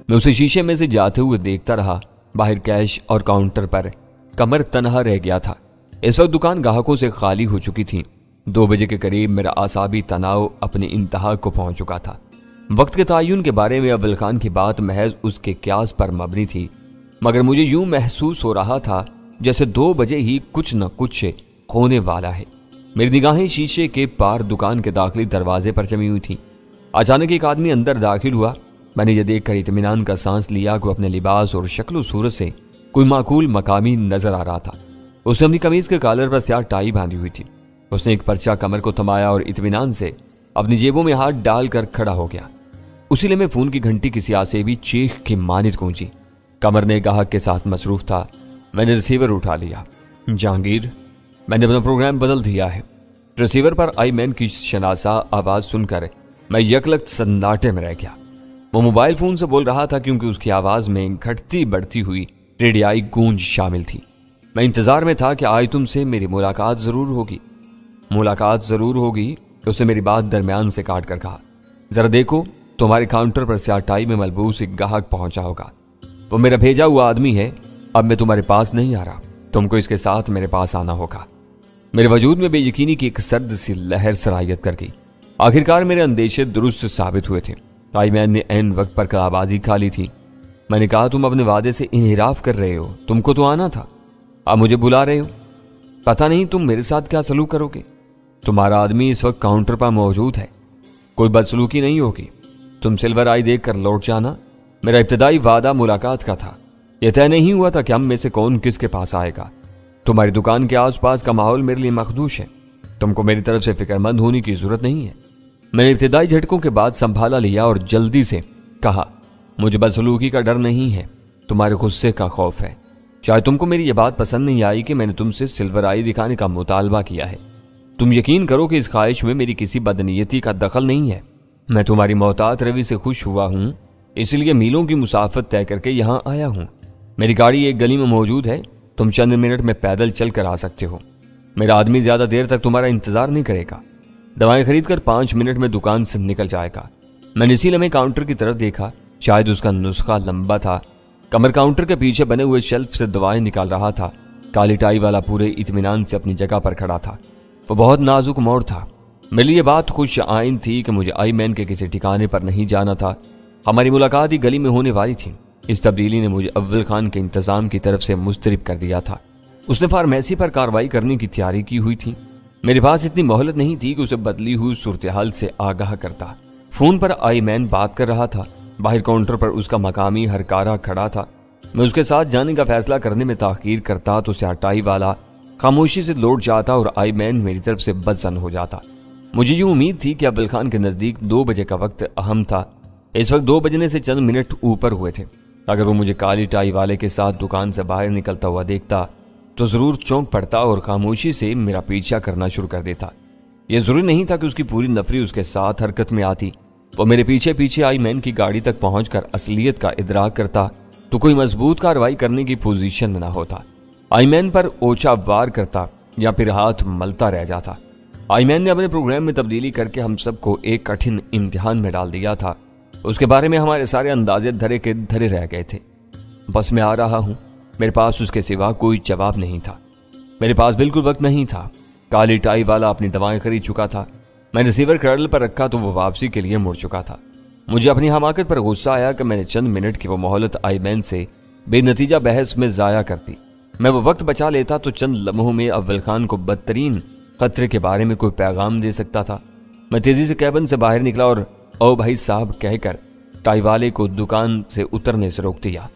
मैं उसे शीशे में से जाते हुए देखता रहा। बाहर कैश और काउंटर पर कमर तनहा रह गया था। इस वक्त दुकान ग्राहकों से खाली हो चुकी थी। 2 बजे के करीब मेरा आसाबी तनाव अपनी इंतहा को पहुंच चुका था। वक्त के तयन के बारे में अव्वल खान की बात महज उसके क्यास पर मबनी थी, मगर मुझे यूं महसूस हो रहा था जैसे 2 बजे ही कुछ न कुछ होने वाला है। मेरी निगाहें शीशे के पार दुकान के दाखिली दरवाजे पर जमी हुई थी। अचानक एक आदमी अंदर दाखिल हुआ। मैंने यह देखकर इत्मीनान का सांस लिया कि अपने लिबास और शक्ल सूरत से कोई माकूल मकामी नजर आ रहा था। उसने अपनी कमीज के कॉलर पर स्याह टाई बांधी हुई थी। उसने एक पर्चा कमर को थमाया और इत्मीनान से अपनी जेबों में हाथ डालकर खड़ा हो गया। उसी लिए मैं फोन की घंटी किसी आसेबी चीख की मानित गूंजी। कमर ने ग्राहक के साथ मसरूफ था। मैंने रिसीवर उठा लिया। जहांगीर, मैंने अपना प्रोग्राम बदल दिया है। रिसीवर पर आईमैन की शनासा आवाज सुनकर मैं यकलख्त सन्नाटे में रह गया। वो मोबाइल फोन से बोल रहा था क्योंकि उसकी आवाज में घटती बढ़ती हुई रेडियाई गूंज शामिल थी। मैं इंतजार में था कि आज तुमसे मेरी मुलाकात जरूर होगी। उसने मेरी बात दरमियान से काट कर कहा, जरा देखो, तुम्हारे काउंटर पर स्याह टाई में मलबूस एक ग्राहक पहुंचा होगा। वो मेरा भेजा हुआ आदमी है। अब मैं तुम्हारे पास नहीं आ रहा, तुमको इसके साथ मेरे पास आना होगा। मेरे वजूद में बेयकीनी की एक सर्द सी लहर सरायत कर गई। आखिरकार मेरे अंदेशे दुरुस्त साबित हुए थे। आईमैन ने ऐन वक्त पर कलाबाजी खा ली थी। मैंने कहा, तुम अपने वादे से इन्हिराफ कर रहे हो, तुमको तो आना था, अब मुझे बुला रहे हो। पता नहीं तुम मेरे साथ क्या सलूक करोगे। तुम्हारा आदमी इस वक्त काउंटर पर मौजूद है, कोई बदसलूकी नहीं होगी। तुम सिल्वर आई देख कर लौट जाना। मेरा इब्तदाई वादा मुलाकात का था। यह तय नहीं हुआ था कि हम में से कौन किसके पास आएगा। तुम्हारी दुकान के आसपास का माहौल मेरे लिए मखदूश है। तुमको मेरी तरफ से फिक्रमंद होने की जरूरत नहीं है। मैंने इब्तदाई झटकों के बाद संभाला लिया और जल्दी से कहा, मुझे बदसलूकी का डर नहीं है, तुम्हारे गुस्से का खौफ है। शायद तुमको मेरी यह बात पसंद नहीं आई कि मैंने तुमसे सिल्वर आई दिखाने का मुतालबा किया है। तुम यकीन करो कि इस ख्वाहिश में मेरी किसी बदनीयती का दखल नहीं है। मैं तुम्हारी मोहतात रवि से खुश हुआ हूं, इसलिए मीलों की मुसाफत तय करके यहां आया हूं। मेरी गाड़ी एक गली में मौजूद है, तुम चंद मिनट में पैदल चल कर आ सकते हो। मेरा आदमी ज्यादा देर तक तुम्हारा इंतजार नहीं करेगा। दवाएं खरीद कर 5 मिनट में दुकान से निकल जाएगा। मैंने इसी लम्हे काउंटर की तरफ देखा। शायद उसका नुस्खा लंबा था। कमर काउंटर के पीछे बने हुए शेल्फ से दवाएं निकाल रहा था। काली टाई वाला पूरे इत्मीनान से अपनी जगह पर खड़ा था। वो बहुत नाजुक मोड़ था। मेरे लिए बात खुश आइन थी कि मुझे आईमैन के किसी ठिकाने पर नहीं जाना था। हमारी मुलाकात ही गली में होने वाली थी। इस तब्दीली ने मुझे अव्वल खान के इंतजाम की तरफ से मुस्तरिब कर दिया था। उसने फार्मेसी पर कार्रवाई करने की तैयारी की हुई थी। मेरे पास इतनी मोहलत नहीं थी कि उसे बदली हुई सूरत हाल से आगाह करता। फोन पर आईमैन बात कर रहा था। बाहर काउंटर पर उसका मकामी हरकारा खड़ा था। मैं उसके साथ जाने का फैसला करने में ताखीर करता तो स्याह टाई वाला खामोशी से लौट जाता और आईमैन मेरी तरफ से बदजन हो जाता। मुझे यूं उम्मीद थी कि अव्वल खान के नजदीक 2 बजे का वक्त अहम था। इस वक्त 2 बजने से चंद मिनट ऊपर हुए थे। अगर वो मुझे काली टाई वाले के साथ दुकान से बाहर निकलता हुआ देखता तो जरूर चौंक पड़ता और खामोशी से मेरा पीछा करना शुरू कर देता। यह जरूरी नहीं था कि उसकी पूरी नफरी उसके साथ हरकत में आती। वो मेरे पीछे पीछे आईमैन की गाड़ी तक पहुंचकर असलियत का इदराक करता तो कोई मजबूत कार्रवाई करने की पोजीशन में ना होता। आईमैन पर ओछा वार करता या फिर हाथ मलता रह जाता। आईमैन ने अपने प्रोग्राम में तब्दीली करके हम सबको एक कठिन इम्तिहान में डाल दिया था। उसके बारे में हमारे सारे अंदाजे धरे के धरे रह गए थे। बस मैं आ रहा हूं। मेरे पास उसके सिवा कोई जवाब नहीं था। मेरे पास बिल्कुल वक्त नहीं था। काली टाई वाला अपनी दवाएं खरीद चुका था। मैं रिसीवर क्रडल पर रखा तो वो वापसी के लिए मुड़ चुका था। मुझे अपनी हमाकत पर गुस्सा आया कि मैंने चंद मिनट की वो मोहलत आईमैन से बेनतीजा बहस में जाया कर दी। मैं वो वक्त बचा लेता तो चंद लम्हों में अव्वल खान को बदतरीन खतरे के बारे में कोई पैगाम दे सकता था। मैं तेजी से कैबिन से बाहर निकला और ओ भाई साहब कहकर टाई वाले को दुकान से उतरने से रोक दिया।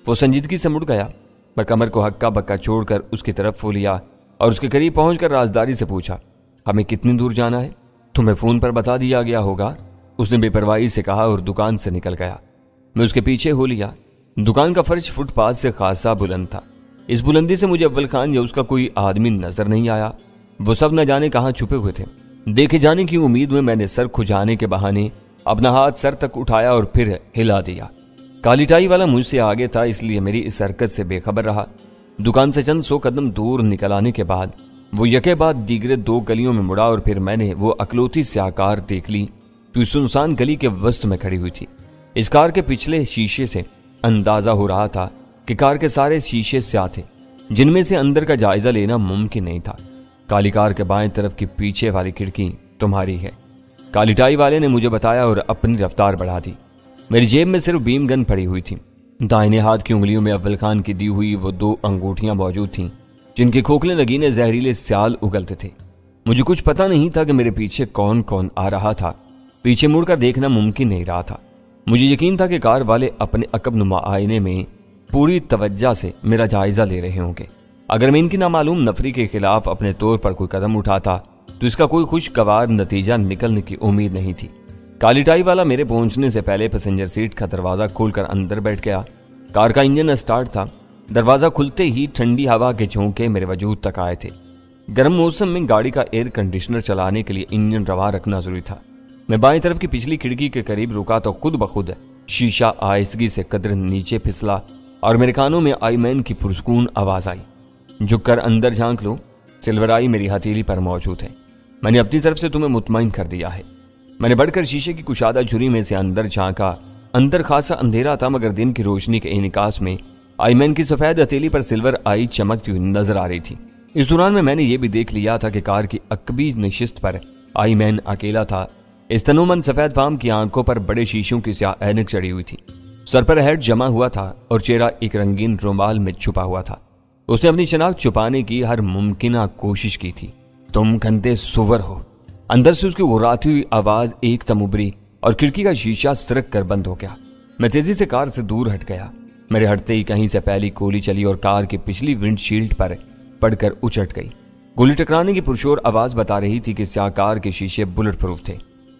वो संजीदगी से मुड़ गया। मैं कमर को हक्का बक्का छोड़कर उसकी तरफ फो लिया और उसके करीब पहुंचकर राजदारी से पूछा, हमें कितनी दूर जाना है? तुम्हें फोन पर बता दिया गया होगा, उसने बेपरवाही से कहा और दुकान से निकल गया। मैं उसके पीछे हो लिया। दुकान का फर्श फुटपाथ से खासा बुलंद था। इस बुलंदी से मुझे अव्वल खान या उसका कोई आदमी नजर नहीं आया। वो सब न जाने कहां छुपे हुए थे। देखे जाने की उम्मीद में मैंने सर खुजाने के बहाने अपना हाथ सर तक उठाया और फिर हिला दिया। काली टाई वाला मुझसे आगे था, इसलिए मेरी इस हरकत से बेखबर रहा। दुकान से चंद 100 कदम दूर निकल आने के बाद वो यके बाद दीगरे 2 गलियों में मुड़ा और फिर मैंने वो अकलौती से आकार देख ली जो सुनसान गली के वस्त में खड़ी हुई थी। इस कार के पिछले शीशे से अंदाजा हो रहा था कि कार के सारे शीशे स्याह थे, जिनमें से अंदर का जायजा लेना मुमकिन नहीं था। काली कार के बाएं तरफ की पीछे वाली खिड़की तुम्हारी है, काली टाई वाले ने मुझे बताया और अपनी रफ्तार बढ़ा दी। मेरी जेब में सिर्फ बीम गन पड़ी हुई थी। दाहिने हाथ की उंगलियों में अव्वल खान की दी हुई वो 2 अंगूठियां मौजूद थीं, जिनके खोखले नगीने जहरीले स्याल उगलते थे। मुझे कुछ पता नहीं था कि मेरे पीछे कौन कौन आ रहा था। पीछे मुड़कर देखना मुमकिन नहीं रहा था। मुझे यकीन था कि कार वाले अपने अकबनुमा आईने में पूरी तवज्जो से मेरा जायजा ले रहे होंगे। अगर मैं इनकी नामालूम नफरी के खिलाफ अपने तौर पर कोई कदम उठाता तो इसका कोई खुशगवार नतीजा निकलने की उम्मीद नहीं थी। काली टाई वाला मेरे पहुंचने से पहले पैसेंजर सीट का दरवाजा खोलकर अंदर बैठ गया। कार का इंजन स्टार्ट था। दरवाजा खुलते ही ठंडी हवा के झोंके मेरे वजूद तक आए थे। गर्म मौसम में गाड़ी का एयर कंडीशनर चलाने के लिए इंजन रवा रखना जरूरी था। मैं बाएं तरफ की पिछली खिड़की के करीब रुका तो खुद ब खुद शीशा आहिस्तगी से कदर नीचे फिसला और मेरे कानों में आईमैन की पुरस्कून आवाज आई। झुककर अंदर झांक लो, सिल्वर आई मेरी हथेली पर मौजूद है। मैंने अपनी तरफ से तुम्हें मुतमईन कर दिया है। मैंने बढ़कर शीशे की कुशादा झुरी में से अंदर झांका। अंदर खासा अंधेरा था, मगर दिन की रोशनी के इनकास में आईमैन की सफेद हथेली पर सिल्वर आई चमकती हुई नजर आ रही थी। इस दौरान में मैंने ये भी देख लिया था कि कार की अकबी नशिस्त पर आईमैन अकेला था। इस तनोमंद सफेद फार्म की आंखों पर बड़े शीशों की स्याह ऐनक चढ़ी हुई थी। सर पर हेड जमा हुआ था और चेहरा एक रंगीन रुमाल में छुपा हुआ था। उसने अपनी शनाख्त छुपाने की हर मुमकिन कोशिश की थी। तुम गंदे सुवर हो। अंदर से उसकी उड़ाती हुई आवाज एक दम उभरी और खिड़की का शीशा सरक कर बंद हो गया। मैं तेजी से कार से दूर हट गया। मेरे हटते ही कहीं से पहली गोली चली और कार की पिछली विंडशील्ड पर पड़कर उचट गई। गोली टकराने की पुरशोर आवाज बता रही थी कि स्याह कार के शीशे बुलेट प्रूफ थे।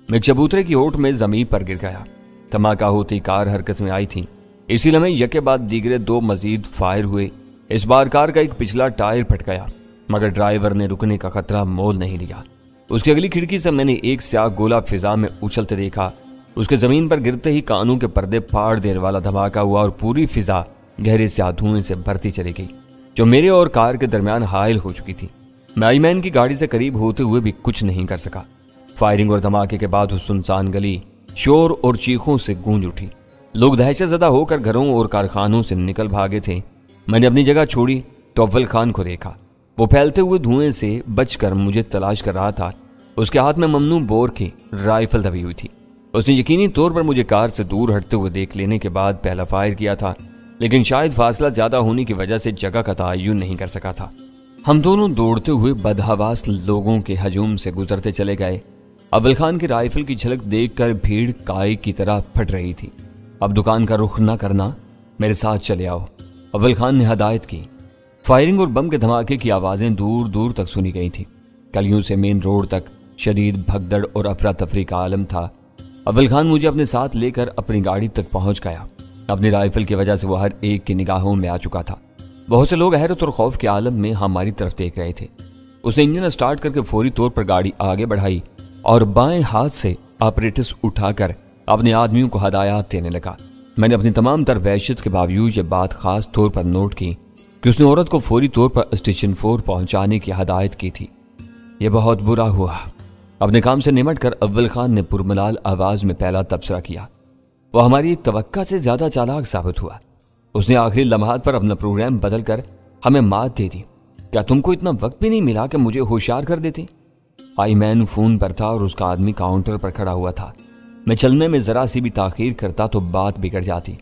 मैं एक चबूतरे की ओट में जमीन पर गिर गया। धमाका होती कार हरकत में आई थी। इसी लम्हे यके बाद दीगरे 2 मजीद फायर हुए। इस बार कार का एक पिछला टायर फट गया, मगर ड्राइवर ने रुकने का खतरा मोल नहीं लिया। उसकी अगली खिड़की से मैंने एक स्याह गोला फिजा में उछलते देखा। उसके जमीन पर गिरते ही कानों के पर्दे फाड़ देने वाला धमाका हुआ और पूरी फिजा गहरे स्याह धुएं से भरती चली गई, जो मेरे और कार के दरमियान हायल हो चुकी थी। मैं आईमैन की गाड़ी से करीब होते हुए भी कुछ नहीं कर सका। फायरिंग और धमाके के बाद उस सुनसान गली शोर और चीखों से गूंज उठी। लोग दहशतजदा होकर घरों और कारखानों से निकल भागे थे। मैंने अपनी जगह छोड़ी तो अव्वल खान को देखा। वो फैलते हुए धुएं से बचकर मुझे तलाश कर रहा था। उसके हाथ में ममनू बोर की राइफल दबी हुई थी। उसने यकीनी तौर पर मुझे कार से दूर हटते हुए देख लेने के बाद पहला फायर किया था, लेकिन शायद फासला ज्यादा होने की वजह से जगह का तयन नहीं कर सका था। हम दोनों दौड़ते हुए बदहवास लोगों के हजूम से गुजरते चले गए। अव्वल खान की राइफल की झलक देखकर भीड़ काय की तरह फट रही थी। अब दुकान का रुख न करना, मेरे साथ चले आओ, अव्वल खान ने हदायत की। फायरिंग और बम के धमाके की आवाजें दूर दूर तक सुनी गई थी। गलियों से मेन रोड तक शदीद भगदड़ और अफरा तफरी का आलम था। अव्वल खान मुझे अपने साथ लेकर अपनी गाड़ी तक पहुंच गया। अपनी राइफल की वजह से वो हर एक की निगाहों में आ चुका था। बहुत से लोग हैरत और खौफ के आलम में हमारी तरफ देख रहे थे। उसने इंजन स्टार्ट करके फौरी तौर पर गाड़ी आगे बढ़ाई और बाएं हाथ से ऑपरेटर्स उठाकर अपने आदमियों को हदायत देने लगा। मैंने अपनी तमाम तर वहशत के बावजूद ये बात खास तौर पर नोट की कि उसने औरत को फौरी तौर पर स्टेशन 4 पहुंचाने की हदायत की थी। यह बहुत बुरा हुआ। अपने काम से निमट कर अव्वल खान ने पुरमलाल आवाज में पहला तबसरा किया। वो हमारी तवक्का से ज्यादा चालाक साबित हुआ। उसने आखिरी लम्हात पर अपना प्रोग्राम बदल कर हमें मात दे दी। क्या तुमको इतना वक्त भी नहीं मिला कि मुझे होशियार कर देते? आईमैन फोन पर था और उसका आदमी काउंटर पर खड़ा हुआ था। मैं चलने में जरा सी भी ताखीर करता तो बात बिगड़ जाती।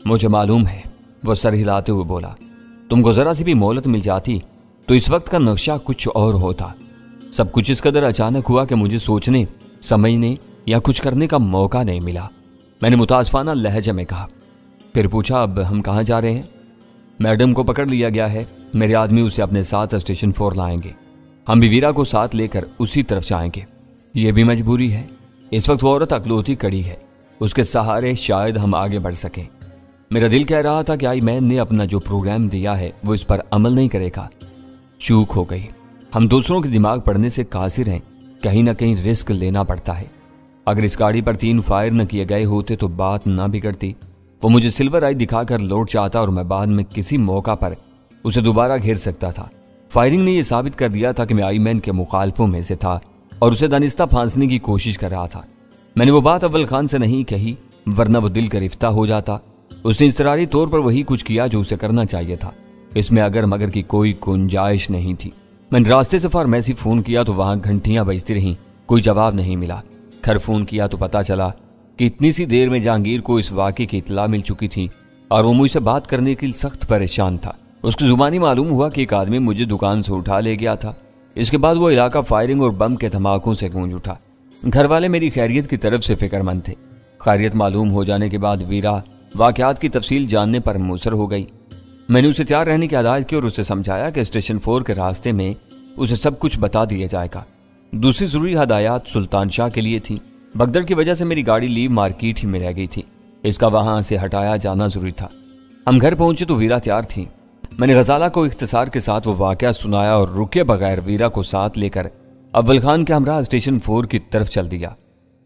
मुझे मालूम है, वो सर हिलाते हुए बोला। तुमको जरा सी भी मोहलत मिल जाती तो इस वक्त का नक्शा कुछ और होता। सब कुछ इस कदर अचानक हुआ कि मुझे सोचने, समझने या कुछ करने का मौका नहीं मिला। मैंने मुतासफाना लहजे में कहा। फिर पूछा, अब हम कहाँ जा रहे हैं? मैडम को पकड़ लिया गया है। मेरे आदमी उसे अपने साथ स्टेशन 4 लाएंगे। हम भी वीरा को साथ लेकर उसी तरफ जाएंगे। ये भी मजबूरी है। इस वक्त वो औरत अकलौती कड़ी है। उसके सहारे शायद हम आगे बढ़ सकें। मेरा दिल कह रहा था कि आईमैन ने अपना जो प्रोग्राम दिया है वो इस पर अमल नहीं करेगा। चूक हो गई। हम दूसरों के दिमाग पढ़ने से कासिर हैं। कहीं ना कहीं रिस्क लेना पड़ता है। अगर इस गाड़ी पर 3 फायर न किए गए होते तो बात ना बिगड़ती। वो मुझे सिल्वर आई दिखाकर लौट जाता और मैं बाद में किसी मौका पर उसे दोबारा घेर सकता था। फायरिंग ने यह साबित कर दिया था कि मैं आईमैन के मुखालफों में से था और उसे दानिस्ता फांसने की कोशिश कर रहा था। मैंने वो बात अव्वल खान से नहीं कही वरना वो दिल गिरफ्ता हो जाता। उसने इसरारी तौर पर वही कुछ किया जो उसे करना चाहिए था। इसमें अगर मगर की कोई गुंजाइश नहीं थी। मैंने रास्ते से फार्मेसी फोन किया तो वहां घंटियां बजती रहीं, कोई जवाब नहीं मिला। घर फोन किया तो पता चला कि इतनी सी देर में जहांगीर को इस वाक़े की इत्तला मिल चुकी थी और वो मुझसे बात करने के लिए सख्त परेशान था। उसकी जुबानी मालूम हुआ कि एक आदमी मुझे दुकान से उठा ले गया था। इसके बाद वो इलाका फायरिंग और बम के धमाकों से गूंज उठा। घर वाले मेरी खैरियत की तरफ से फिक्रमंद थे। खैरियत मालूम हो जाने के बाद वीरा वाकयात की तफसील जानने पर मुसर हो गई। मैंने उसे तैयार रहने की हिदायत की और उसे समझाया कि स्टेशन 4 के रास्ते में उसे सब कुछ बता दिया जाएगा। दूसरी जरूरी हदायत सुल्तान शाह के लिए थी। भगदड़ की वजह से मेरी गाड़ी लीव मार्केट ही में रह गई थी। इसका वहां से हटाया जाना जरूरी था। हम घर पहुंचे तो वीरा तैयार थी। मैंने गजाला को इख्तिसार के साथ वो वाकया सुनाया और रुके बगैर वीरा को साथ लेकर अव्वल खान के हमरा स्टेशन 4 की तरफ चल दिया।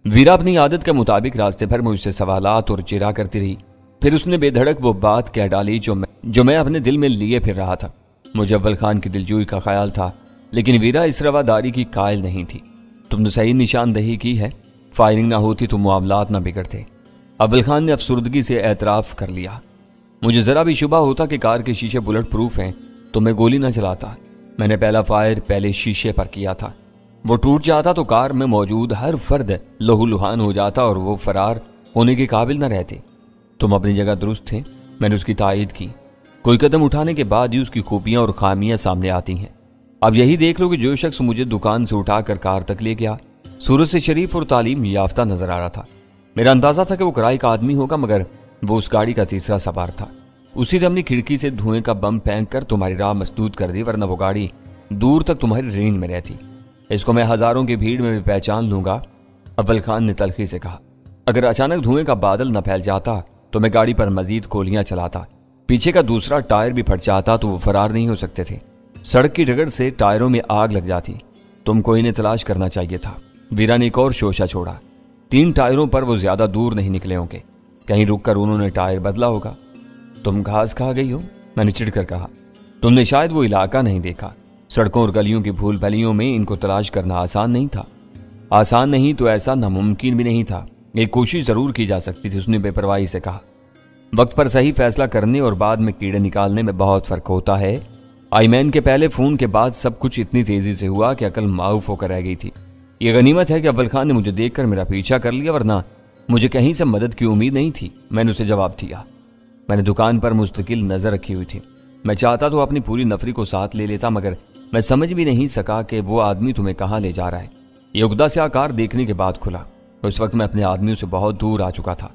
वीरा अपनी आदत के मुताबिक रास्ते भर मुझसे सवालात और चिरा करती रही। फिर उसने बेधड़क वो बात कह डाली जो मैं अपने दिल में लिए फिर रहा था। मुझे अव्वल खान की दिलजोई का ख्याल था, लेकिन वीरा इस रवादारी की कायल नहीं थी। तुमने सही निशानदही की है, फायरिंग ना होती तो मामलात ना बिगड़ते। अव्वल खान ने अफसुर्दगी से एतराफ़ कर लिया। मुझे जरा भी शुबा होता कि कार के शीशे बुलेट प्रूफ हैं तो मैं गोली ना चलाता। मैंने पहला फायर पहले शीशे पर किया था। वो टूट जाता तो कार में मौजूद हर फर्द लहूलुहान हो जाता और वो फरार होने के काबिल न रहते। तुम अपनी जगह दुरुस्त थे, मैंने उसकी तायद की। कोई कदम उठाने के बाद ही उसकी खूबियां और खामियां सामने आती हैं। अब यही देख लो कि जो शख्स मुझे दुकान से उठाकर कार तक ले गया सूरत से शरीफ और तालीम याफ्ता नजर आ रहा था। मेरा अंदाजा था कि वो किराए का आदमी होगा, मगर वो उस गाड़ी का तीसरा सवार था। उसी ने अपनी खिड़की से धुएं का बम फेंक कर तुम्हारी राह मसदूद कर दी, वरना वो गाड़ी दूर तक तुम्हारी रेंज में रहती। इसको मैं हजारों की भीड़ में भी पहचान लूंगा, अव्वल खान ने तलखी से कहा। अगर अचानक धुएं का बादल न फैल जाता तो मैं गाड़ी पर मजीद गोलियां चलाता। पीछे का दूसरा टायर भी फट जाता तो वो फरार नहीं हो सकते थे। सड़क की रगड़ से टायरों में आग लग जाती। तुमको इन्हें तलाश करना चाहिए था। वीरा ने एक और शोशा छोड़ा। 3 टायरों पर वो ज्यादा दूर नहीं निकले होंगे। कहीं रुककर उन्होंने टायर बदला होगा। तुम घास खा गई हो, मैंने चिढ़कर कहा। तुमने शायद वो इलाका नहीं देखा। सड़कों और गलियों की भूल भलियों में इनको तलाश करना आसान नहीं था। आसान नहीं तो ऐसा नामुमकिन भी नहीं था। एक कोशिश जरूर की जा सकती थी, उसने बेपरवाही से कहा। वक्त पर सही फैसला करने और बाद में कीड़े निकालने में बहुत फर्क होता है। आईमैन के पहले फोन के बाद सब कुछ इतनी तेजी से हुआ कि अकल माऊफ होकर रह गई थी। ये गनीमत है कि अव्वल खान ने मुझे देखकर मेरा पीछा कर लिया, वरना मुझे कहीं से मदद की उम्मीद नहीं थी। मैंने उसे जवाब दिया। मैंने दुकान पर मुस्तकिल नजर रखी हुई थी। मैं चाहता तो अपनी पूरी नफरी को साथ ले लेता, मगर मैं समझ भी नहीं सका कि वो आदमी तुम्हें कहाँ ले जा रहा है। ये उगदा से आकार देखने के बाद खुला। उस वक्त मैं अपने आदमियों से बहुत दूर आ चुका था।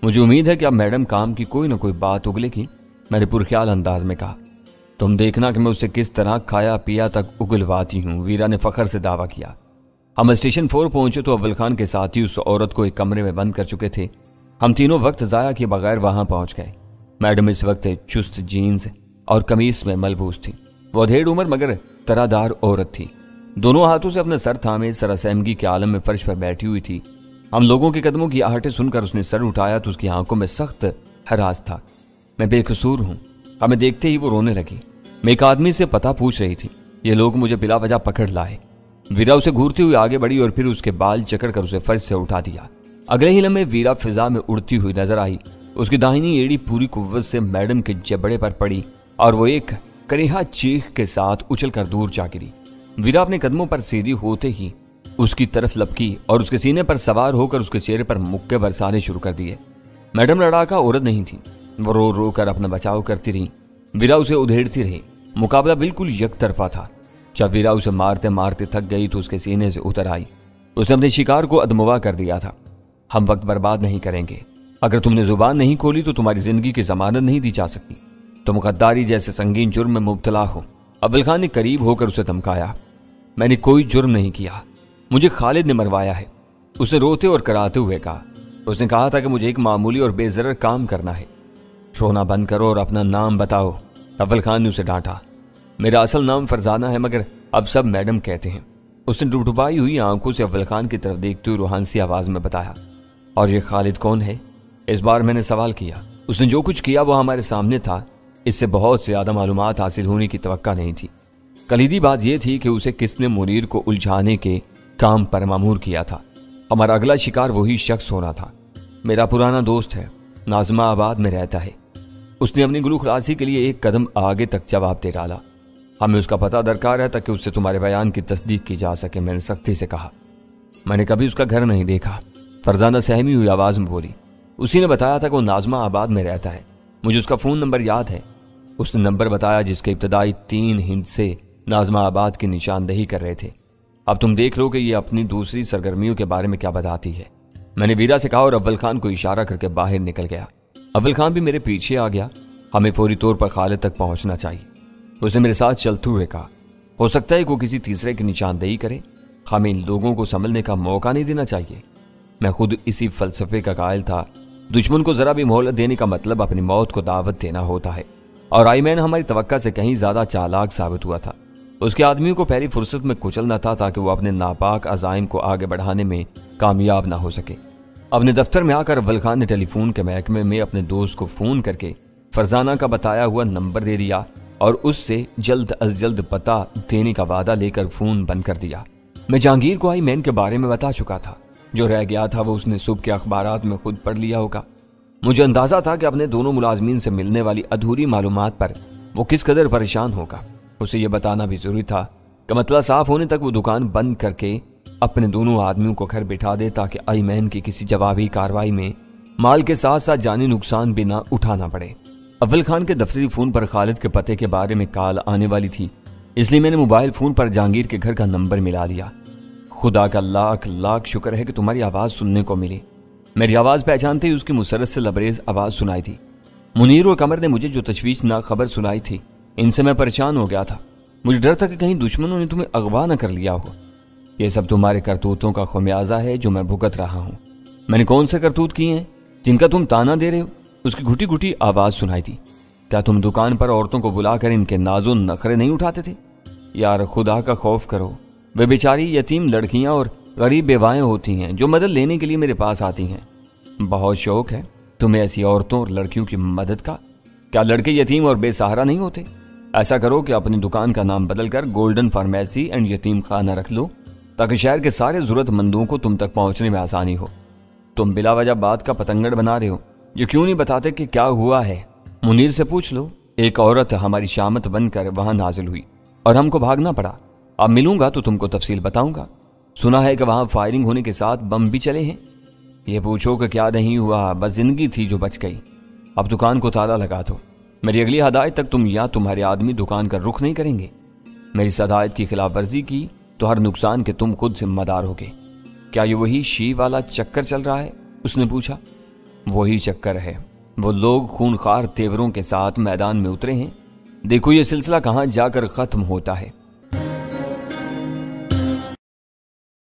मुझे उम्मीद है कि अब मैडम काम की कोई ना कोई बात उगलेगी, मैंने पुरख्याल अंदाज में कहा। तुम देखना कि मैं उसे किस तरह खाया पिया तक उगलवाती हूँ, वीरा ने फखर से दावा किया। हम स्टेशन 4 पहुंचे तो अव्वल खान के साथी उस औरत को एक कमरे में बंद कर चुके थे। हम तीनों वक्त जाया किए बगैर वहां पहुंच गए। मैडम इस वक्त चुस्त जीन्स और कमीज में मलबूस थी। वो अधेड़ उम्र मगर तरादार औरत थी। दोनों हाथों से अपने सर थामे सरअसहमगी के आलम में फर्श पर बैठी हुई थी। हम लोगों के कदमों की आहटें सुनकर उसने सर उठाया तो उसकी आंखों में सख्त हरास था। मैं बेकसूर हूं। हमें देखते ही वो रोने लगी। मैं एक आदमी से पता पूछ रही थी। ये लोग मुझे बिला वजह पकड़ लाए। वीरा उसे घूरती हुई आगे बढ़ी और फिर उसके बाल चकड़कर उसे फर्श से उठा दिया। अगले ही लम्हे वीरा फिजा में उड़ती हुई नजर आई। उसकी दाहिनी एड़ी पूरी कुव्वत से मैडम के जबड़े पर पड़ी और वो एक करीहा चीख के साथ उछलकर दूर जा गिरी। वीरा अपने कदमों पर सीधी होते ही उसकी तरफ लपकी और उसके सीने पर सवार होकर उसके चेहरे पर मुक्के बरसाने शुरू कर दिए। मैडम लड़ाका औरत नहीं थी। वो रो रो कर अपना बचाव करती रही। वीरा उसे उधेड़ती रही। मुकाबला बिल्कुल यकतरफा था। जब वीरा उसे मारते मारते थक गई तो उसके सीने से उतर आई। उसने अपने शिकार को अदमुआ कर दिया था। हम वक्त बर्बाद नहीं करेंगे। अगर तुमने जुबान नहीं खोली तो तुम्हारी जिंदगी की जमानत नहीं दी जा सकती। तुम गद्दारी जैसे संगीन जुर्म में मुब्तला हो। अव्वल खान ने करीब होकर उसे धमकाया। मैंने कोई जुर्म नहीं किया। मुझे खालिद ने मरवाया है, उसने रोते और कराते हुए कहा। उसने कहा था कि मुझे एक मामूली और बेजरर काम करना है। रोना बंद करो और अपना नाम बताओ, अव्वल खान ने उसे डांटा। मेरा असल नाम फरजाना है, मगर अब सब मैडम कहते हैं। उसने डुबडुबाई हुई आंखों से अव्वल खान की तरफ देखते हुए रूहानसी आवाज में बताया। और ये खालिद कौन है? इस बार मैंने सवाल किया। उसने जो कुछ किया वो हमारे सामने था। इससे बहुत से ज्यादा मालूमात हासिल होने की तवक्का नहीं थी। कलीदी बात यह थी कि उसे किसने मुनीर को उलझाने के काम पर मामूर किया था। हमारा अगला शिकार वही शख्स होना था। मेरा पुराना दोस्त है, नाजमा आबाद में रहता है। उसने अपनी गुलू खलासी के लिए एक कदम आगे तक जवाब दे डाला। हमें उसका पता दरकार है ताकि उससे तुम्हारे बयान की तस्दीक की जा सके, मैंने सख्ती से कहा। मैंने कभी उसका घर नहीं देखा, फरजाना सहमी हुई आवाज में बोली। उसी ने बताया था कि वो नाजमा आबाद में रहता है। मुझे उसका फ़ोन नंबर याद है। उसने नंबर बताया जिसके इब्तदाई 3 हिंद से नाजमा आबाद की निशानदही कर रहे थे। अब तुम देख लो कि ये अपनी दूसरी सरगर्मियों के बारे में क्या बताती है, मैंने वीरा से कहा और अव्वल खान को इशारा करके बाहर निकल गया। अव्वल खान भी मेरे पीछे आ गया। हमें फौरी तौर पर खालिद तक पहुंचना चाहिए, उसने मेरे साथ चलते हुए कहा। हो सकता है कि वो किसी तीसरे की निशानदेही करे, हमें इन लोगों को संभलने का मौका नहीं देना चाहिए। मैं खुद इसी फलसफे का कायल था। दुश्मन को जरा भी मोहलत देने का मतलब अपनी मौत को दावत देना होता है, और आईमैन हमारी तवक्का से कहीं ज्यादा चालाक साबित हुआ था। उसके आदमियों को पहली फुर्सत में कुचलना था ताकि वो अपने नापाक अज़ाइम को आगे बढ़ाने में कामयाब ना हो सके। अपने दफ्तर में आकर अव्वल खान ने टेलीफोन के महकमे में अपने दोस्त को फोन करके फरजाना का बताया हुआ नंबर दे दिया और उससे जल्द अज जल्द पता देने का वादा लेकर फोन बंद कर दिया। मैं जहांगीर को आईमैन के बारे में बता चुका था। जो रह गया था वो उसने सुबह के अखबारात में खुद पढ़ लिया होगा। मुझे अंदाजा था कि अपने दोनों मुलाजमीन से मिलने वाली अधूरी मालूमात पर वो किस कदर परेशान होगा। उसे यह बताना भी जरूरी था कि मतलब साफ होने तक वो दुकान बंद करके अपने दोनों आदमियों को घर बिठा दे ताकि आईमैन की किसी जवाबी कार्रवाई में माल के साथ साथ जानी नुकसान भी ना उठाना पड़े। अव्वल खान के दफ्तरी फोन पर खालिद के पते के बारे में कॉल आने वाली थी, इसलिए मैंने मोबाइल फोन पर जहांगीर के घर का नंबर मिला लिया। खुदा का लाख लाख शुक्र है कि तुम्हारी आवाज सुनने को मिली। मेरी आवाज पहचानते ही उसकी मुसरत से लबरेज आवाज सुनाई थी। मुनीर और कमर ने मुझे जो तशवीशनाक खबर सुनाई थी, इनसे मैं परेशान हो गया था। मुझे डर था कि कहीं दुश्मनों ने तुम्हें अगवा न कर लिया हो। यह सब तुम्हारे करतूतों का खमियाजा है जो मैं भुगत रहा हूँ। मैंने कौन से करतूत किए हैं जिनका तुम ताना दे रहे हो? उसकी घुटी घुटी आवाज सुनाई थी। क्या तुम दुकान पर औरतों को बुलाकर इनके नाजो नखरे नहीं उठाते थे? यार खुदा का खौफ करो, वे बेचारी यतीम लड़कियां और गरीब बेवाएं होती हैं जो मदद लेने के लिए मेरे पास आती हैं। बहुत शौक है तुम्हें ऐसी औरतों और लड़कियों की मदद का। क्या लड़के यतीम और बेसहारा नहीं होते? ऐसा करो कि अपनी दुकान का नाम बदलकर गोल्डन फार्मेसी एंड यतीम खाना रख लो ताकि शहर के सारे जरूरतमंदों को तुम तक पहुंचने में आसानी हो। तुम बिला वजह बात का पतंगड़ बना रहे हो। ये क्यों नहीं बताते कि क्या हुआ है? मुनीर से पूछ लो। एक औरत हमारी शामत बनकर वहां नाजिल हुई और हमको भागना पड़ा। अब मिलूंगा तो तुमको तफसील बताऊंगा। सुना है कि वहां फायरिंग होने के साथ बम भी चले हैं। ये पूछो कि क्या नहीं हुआ, बस जिंदगी थी जो बच गई। अब दुकान को ताला लगा दो। मेरी अगली हदायत तक तुम या तुम्हारे आदमी दुकान का रुख नहीं करेंगे। मेरी इस हदायत की खिलाफ वर्जी की तो हर नुकसान के तुम खुद जिम्मेदार होगे। क्या ये वही शी वाला चक्कर चल रहा है? उसने पूछा। वही चक्कर है। वो लोग खूनखार तेवरों के साथ मैदान में उतरे हैं। देखो ये सिलसिला कहाँ जाकर खत्म होता है।